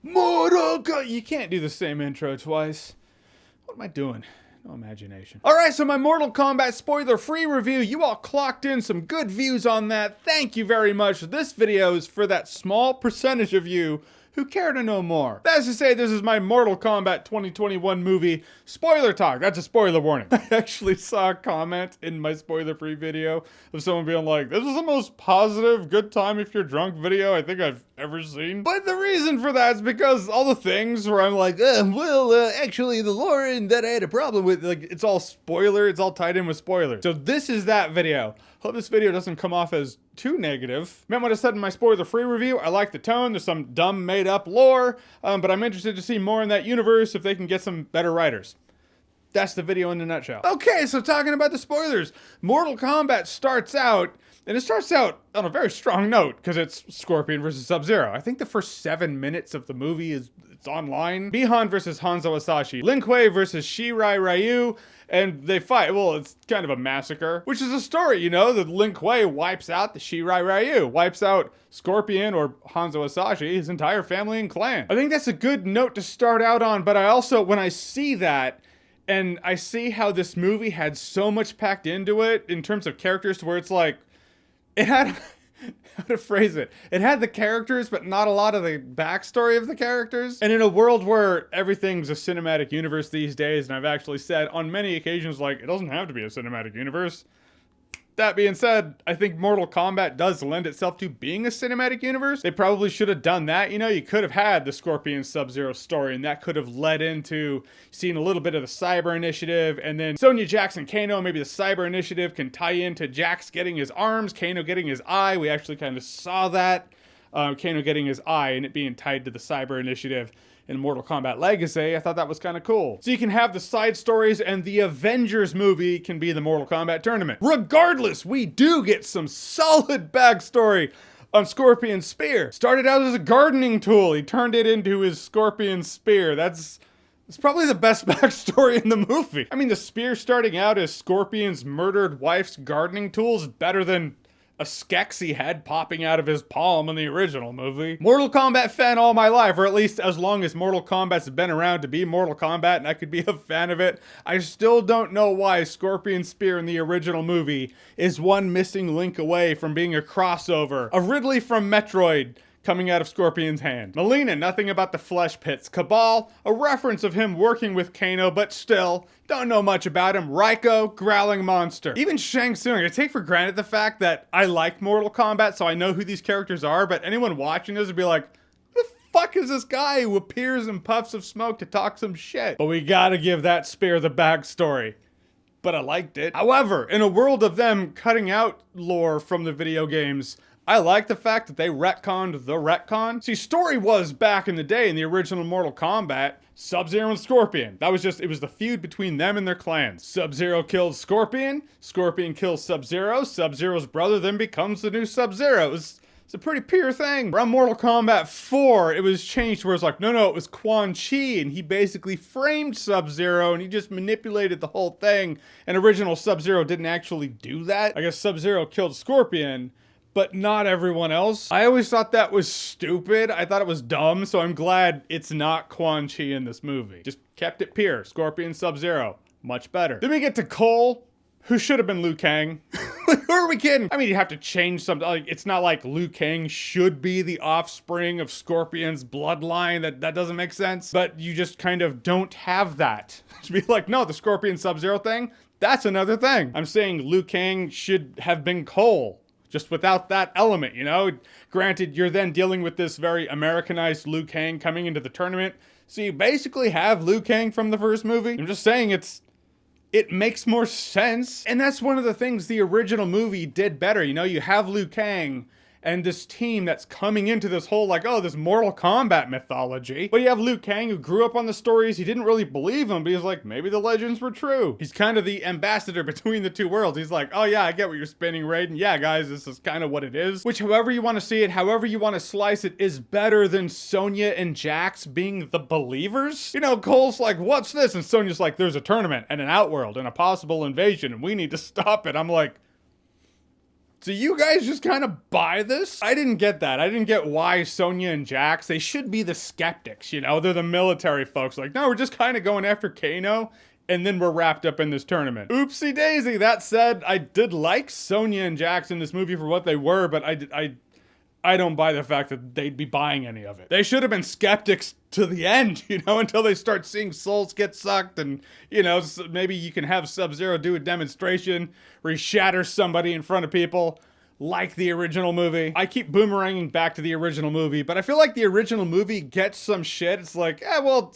You can't do the same intro twice. What am I doing? No imagination. Alright, so my Mortal Kombat spoiler-free review, you all clocked in some good views on that. Thank you very much. This video is for that small percentage of you who care to know more. That's to say, this is my Mortal Kombat 2021 movie spoiler talk. That's a spoiler warning. I actually saw a comment in my spoiler-free video of someone being like, this is the most positive, good time if you're drunk video I think I've ever seen. But the reason for that is because all the things where I'm like, actually the lore and that I had a problem with, like, it's all spoiler, it's all tied in with spoilers. So this is that video. Hope this video doesn't come off as too negative. Meant what I said in my spoiler-free review. I like the tone. There's some dumb made-up lore, but I'm interested to see more in that universe if they can get some better writers. That's the video in a nutshell. Okay, so talking about the spoilers. Mortal Kombat starts out, and it starts out on a very strong note, because it's Scorpion versus SubZero. I think the first 7 minutes of the movie it's online. Bi-Han versus Hanzo Hasashi. Lin Kuei versus Shirai Ryu. And they fight. Well, it's kind of a massacre, which is a story, you know, that Lin Kuei wipes out the Shirai Ryu, wipes out Scorpion or Hanzo Hasashi, his entire family and clan. I think that's a good note to start out on, but I also, when I see that, and I see how this movie had so much packed into it in terms of characters to where it's like, it had... how to phrase it. It had the characters, but not a lot of the backstory of the characters. And in a world where everything's a cinematic universe these days, and I've actually said on many occasions, like, it doesn't have to be a cinematic universe. That being said, I think Mortal Kombat does lend itself to being a cinematic universe. They probably should have done that. You know, you could have had the Scorpion Sub-Zero story, and that could have led into seeing a little bit of the Cyber Initiative, and then Sonya, Jax, and Kano, maybe the Cyber Initiative can tie into Jax getting his arms, Kano getting his eye. We actually kind of saw that. Kano getting his eye and it being tied to the Cyber Initiative in Mortal Kombat Legacy. I thought that was kind of cool. So you can have the side stories, and the Avengers movie can be the Mortal Kombat tournament. Regardless, we do get some solid backstory on Scorpion's spear. Started out as a gardening tool. He turned it into his Scorpion spear. It's probably the best backstory in the movie. I mean, the spear starting out as Scorpion's murdered wife's gardening tool is better than a Skeksis head popping out of his palm in the original movie. Mortal Kombat fan all my life, or at least as long as Mortal Kombat's been around to be Mortal Kombat and I could be a fan of it. I still don't know why Scorpion's spear in the original movie is one missing link away from being a crossover. A Ridley from Metroid coming out of Scorpion's hand. Melina, nothing about the flesh pits. Cabal, a reference of him working with Kano, but still, don't know much about him. Raiko, growling monster. Even Shang Tsung, I take for granted the fact that I like Mortal Kombat, so I know who these characters are, but anyone watching this would be like, who the fuck is this guy who appears in puffs of smoke to talk some shit? But we gotta give that spear the backstory. But I liked it. However, in a world of them cutting out lore from the video games, I like the fact that they retconned the retcon. See, story was back in the day in the original Mortal Kombat, Sub-Zero and Scorpion. It was the feud between them and their clans. Sub-Zero killed Scorpion, Scorpion kills Sub-Zero, Sub-Zero's brother then becomes the new Sub-Zero. It's a pretty pure thing. Around Mortal Kombat 4, it was changed where it's like, no, it was Quan Chi, and he basically framed Sub-Zero, and he just manipulated the whole thing. And original Sub-Zero didn't actually do that. I guess Sub-Zero killed Scorpion, but not everyone else. I always thought that was stupid. I thought it was dumb, so I'm glad it's not Quan Chi in this movie. Just kept it pure. Scorpion, Sub-Zero. Much better. Then we get to Cole, who should have been Liu Kang. Who are we kidding? I mean, you have to change something. Like, it's not like Liu Kang should be the offspring of Scorpion's bloodline. That doesn't make sense. But you just kind of don't have that. To be like, no, the Scorpion Sub-Zero thing, that's another thing. I'm saying Liu Kang should have been Cole. Just without that element, you know? Granted, you're then dealing with this very Americanized Liu Kang coming into the tournament. So you basically have Liu Kang from the first movie. I'm just saying it makes more sense. And that's one of the things the original movie did better. You know, you have Liu Kang and this team that's coming into this whole, like, oh, this Mortal Kombat mythology. But you have Liu Kang, who grew up on the stories. He didn't really believe them, but he's like, maybe the legends were true. He's kind of the ambassador between the two worlds. He's like, oh yeah, I get what you're spinning, Raiden. Yeah, guys, this is kind of what it is. Which, however you want to see it, however you want to slice it, is better than Sonya and Jax being the believers. You know, Cole's like, what's this? And Sonya's like, there's a tournament and an outworld and a possible invasion, and we need to stop it. I'm like, Do you guys just kind of buy this? I didn't get that. I didn't get why Sonya and Jax, they should be the skeptics, you know? They're the military folks. Like, no, we're just kind of going after Kano, and then we're wrapped up in this tournament. Oopsie daisy. That said, I did like Sonya and Jax in this movie for what they were, but I don't buy the fact that they'd be buying any of it. They should have been skeptics to the end, you know, until they start seeing souls get sucked and, you know, maybe you can have SubZero do a demonstration where he shatters somebody in front of people like the original movie. I keep boomeranging back to the original movie, but I feel like the original movie gets some shit. It's like, well,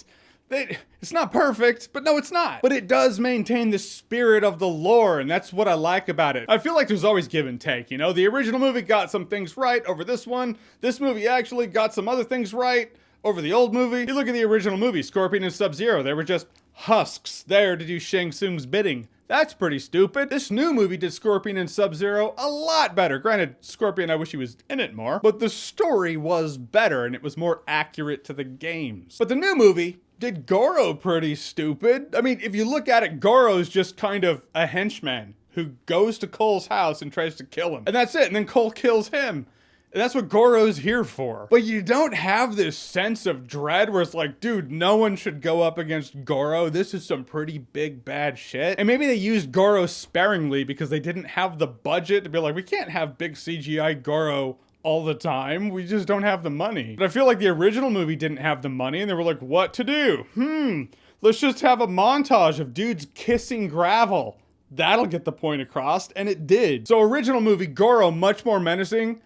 it's not perfect, but no, it's not. But it does maintain the spirit of the lore, and that's what I like about it. I feel like there's always give and take, you know? The original movie got some things right over this one. This movie actually got some other things right over the old movie. You look at the original movie, Scorpion and SubZero, they were just husks there to do Shang Tsung's bidding. That's pretty stupid. This new movie did Scorpion and SubZero a lot better. Granted, Scorpion, I wish he was in it more, but the story was better and it was more accurate to the games. But the new movie did Goro pretty stupid. I mean, if you look at it, Goro's just kind of a henchman who goes to Cole's house and tries to kill him. And that's it. And then Cole kills him. And that's what Goro's here for. But you don't have this sense of dread where it's like, dude, no one should go up against Goro. This is some pretty big bad shit. And maybe they used Goro sparingly because they didn't have the budget to be like, we can't have big CGI Goro all the time. We just don't have the money. But I feel like the original movie didn't have the money and they were like, what to do? Let's just have a montage of dudes kissing gravel. That'll get the point across. And it did. So original movie, Goro, much more menacing.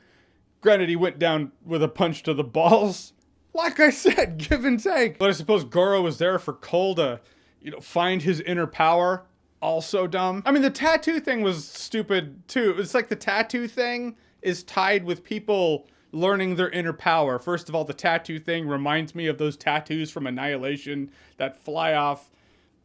Granted, he went down with a punch to the balls. Like I said, give and take. But I suppose Goro was there for Cole to, you know, find his inner power. Also dumb. I mean, the tattoo thing was stupid too. It's like the tattoo thing is tied with people learning their inner power. First of all, the tattoo thing reminds me of those tattoos from Annihilation that fly off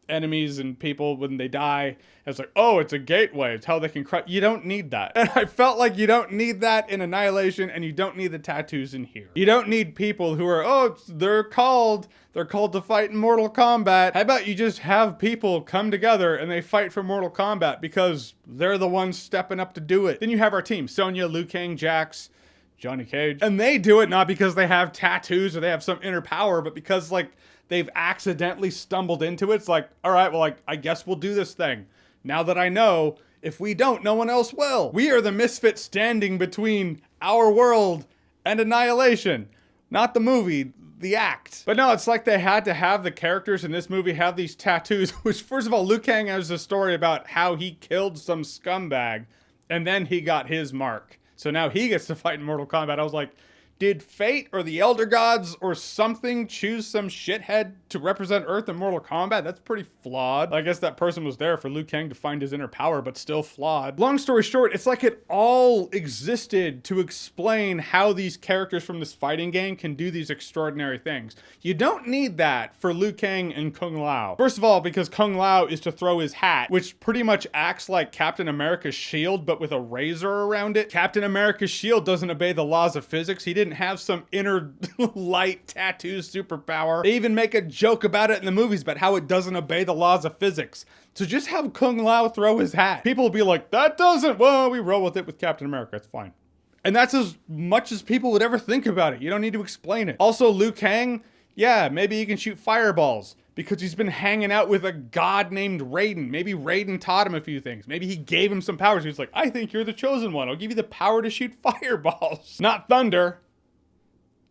enemies and people when they die. It's like, oh, it's a gateway. It's how they can crush. You don't need that. And I felt like you don't need that in Annihilation, and you don't need the tattoos in here. You don't need people who are, oh, they're called to fight in Mortal Kombat. How about you just have people come together and they fight for Mortal Kombat because they're the ones stepping up to do it. Then you have our team, Sonya, Liu Kang, Jax, Johnny Cage. And they do it not because they have tattoos or they have some inner power, but because, like, they've accidentally stumbled into it. It's like, all right, well, I guess we'll do this thing. Now that I know, if we don't, no one else will. We are the misfit standing between our world and Annihilation. Not the movie, the act. But no, it's like they had to have the characters in this movie have these tattoos, which, first of all, Liu Kang has a story about how he killed some scumbag, and then he got his mark. So now he gets to fight in Mortal Kombat. I was like, did fate or the Elder Gods or something choose some shithead to represent Earth in Mortal Kombat? That's pretty flawed. I guess that person was there for Liu Kang to find his inner power, but still flawed. Long story short, it's like it all existed to explain how these characters from this fighting game can do these extraordinary things. You don't need that for Liu Kang and Kung Lao. First of all, because Kung Lao is to throw his hat, which pretty much acts like Captain America's shield, but with a razor around it. Captain America's shield doesn't obey the laws of physics. He didn't have some inner light tattoo superpower. They even make a joke about it in the movies about how it doesn't obey the laws of physics. So just have Kung Lao throw his hat. People will be like, that doesn't, well, we roll with it with Captain America, it's fine. And that's as much as people would ever think about it. You don't need to explain it. Also, Liu Kang, yeah, maybe he can shoot fireballs because he's been hanging out with a god named Raiden. Maybe Raiden taught him a few things. Maybe he gave him some powers. He's like, I think you're the chosen one. I'll give you the power to shoot fireballs. Not thunder.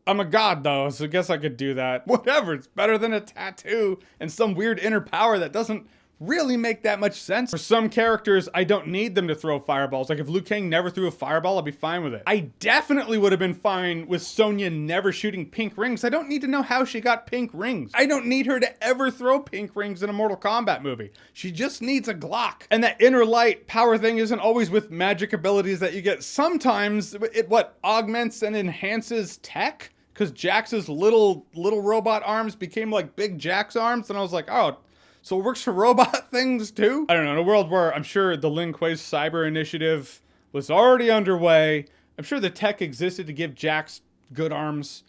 I'm a god though, so I guess I could do that. Whatever, it's better than a tattoo and some weird inner power that doesn't really make that much sense. For some characters, I don't need them to throw fireballs. Like if Liu Kang never threw a fireball, I'd be fine with it. I definitely would have been fine with Sonya never shooting pink rings. I don't need to know how she got pink rings. I don't need her to ever throw pink rings in a Mortal Kombat movie. She just needs a Glock. And that inner light power thing isn't always with magic abilities that you get. Sometimes it augments and enhances tech? Because Jax's little robot arms became like big Jax arms, and I was like, oh, so it works for robot things too? I don't know, in a world where I'm sure the Lin Kuei's cyber initiative was already underway, I'm sure the tech existed to give Jax good arms,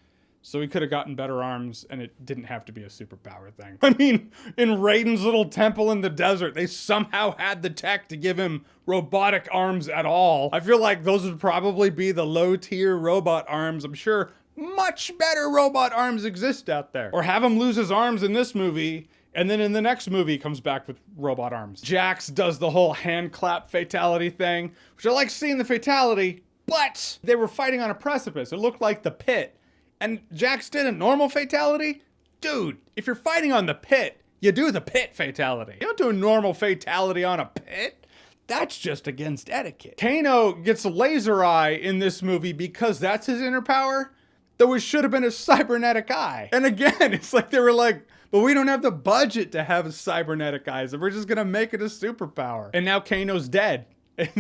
So he could have gotten better arms, and it didn't have to be a superpower thing. I mean, in Raiden's little temple in the desert, they somehow had the tech to give him robotic arms at all. I feel like those would probably be the low-tier robot arms. I'm sure much better robot arms exist out there. Or have him lose his arms in this movie, and then in the next movie he comes back with robot arms. Jax does the whole hand clap fatality thing, which I like seeing the fatality, but they were fighting on a precipice. It looked like the pit. And Jax did a normal fatality? Dude, if you're fighting on the pit, you do the pit fatality. You don't do a normal fatality on a pit. That's just against etiquette. Kano gets a laser eye in this movie because that's his inner power, though it should have been a cybernetic eye. And again, it's like they were like, but we don't have the budget to have a cybernetic eye, so we're just gonna make it a superpower. And now Kano's dead.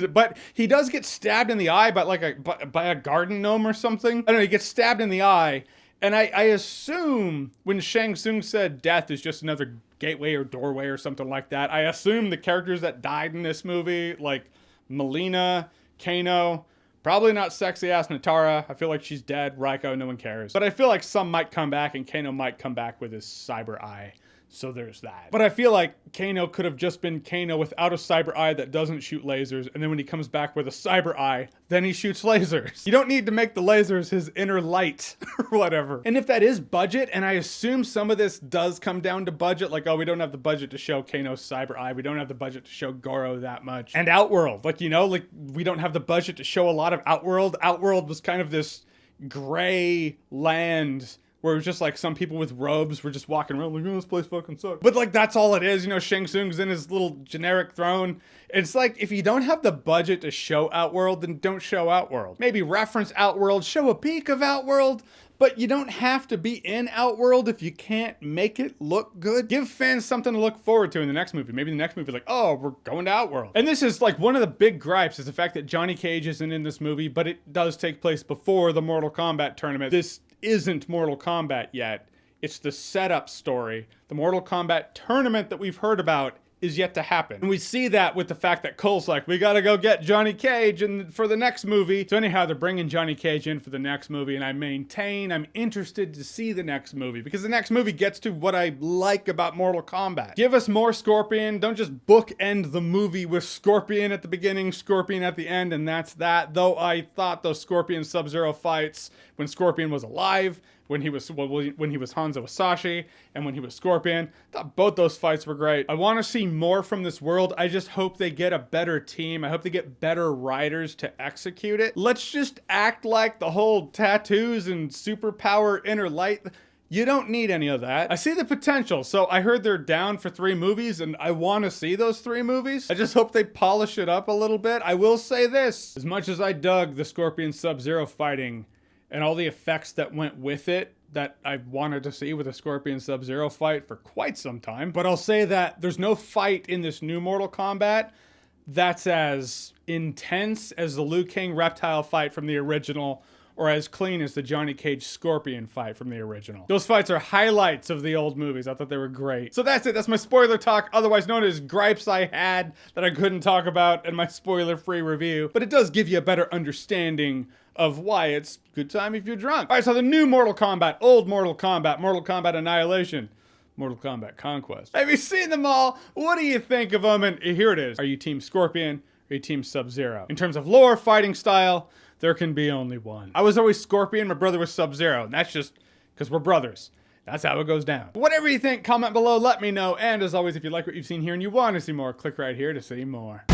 But he does get stabbed in the eye by a garden gnome or something. I don't know, he gets stabbed in the eye. And I assume when Shang Tsung said death is just another gateway or doorway or something like that, I assume the characters that died in this movie, like Melina, Kano, probably not sexy ass Natara. I feel like she's dead. Raiko, no one cares. But I feel like some might come back, and Kano might come back with his cyber eye. So there's that. But I feel like Kano could have just been Kano without a cyber eye that doesn't shoot lasers, and then when he comes back with a cyber eye, then he shoots lasers. You don't need to make the lasers his inner light or whatever. And if that is budget, and I assume some of this does come down to budget, like, oh, we don't have the budget to show Kano's cyber eye, we don't have the budget to show Goro that much. And Outworld, like, you know, like, we don't have the budget to show a lot of Outworld. Outworld was kind of this gray land where it was just like some people with robes were just walking around like, oh, this place fucking sucks. But like, that's all it is. You know, Shang Tsung's in his little generic throne. It's like, if you don't have the budget to show Outworld, then don't show Outworld. Maybe reference Outworld, show a peek of Outworld, but you don't have to be in Outworld if you can't make it look good. Give fans something to look forward to in the next movie. Maybe the next movie, like, oh, we're going to Outworld. And this is like one of the big gripes is the fact that Johnny Cage isn't in this movie, but it does take place before the Mortal Kombat tournament. This isn't Mortal Kombat yet. It's the setup story. The Mortal Kombat tournament that we've heard about is yet to happen. And we see that with the fact that Cole's like, we gotta go get Johnny Cage for the next movie. So anyhow, they're bringing Johnny Cage in for the next movie, and I maintain I'm interested to see the next movie because the next movie gets to what I like about Mortal Kombat. Give us more Scorpion. Don't just bookend the movie with Scorpion at the beginning, Scorpion at the end, and that's that. Though I thought those Scorpion SubZero fights when Scorpion was alive, when he was Hanzo Hasashi, and when he was Scorpion. I thought both those fights were great. I want to see more from this world. I just hope they get a better team. I hope they get better writers to execute it. Let's just act like the whole tattoos and superpower inner light. You don't need any of that. I see the potential. So I heard they're down for 3 movies, and I want to see those 3 movies. I just hope they polish it up a little bit. I will say this. As much as I dug the Scorpion SubZero fighting, and all the effects that went with it that I wanted to see with a Scorpion SubZero fight for quite some time. But I'll say that there's no fight in this new Mortal Kombat that's as intense as the Liu Kang reptile fight from the original, or as clean as the Johnny Cage Scorpion fight from the original. Those fights are highlights of the old movies. I thought they were great. So that's it. That's my spoiler talk, otherwise known as gripes I had that I couldn't talk about in my spoiler-free review. But it does give you a better understanding of why it's a good time if you're drunk. All right, so the new Mortal Kombat, old Mortal Kombat, Mortal Kombat Annihilation, Mortal Kombat Conquest. Have you seen them all? What do you think of them? And here it is. Are you Team Scorpion or are you Team SubZero? In terms of lore, fighting style, there can be only one. I was always Scorpion, my brother was SubZero, and that's just because we're brothers. That's how it goes down. Whatever you think, comment below, let me know. And as always, if you like what you've seen here and you want to see more, click right here to see more.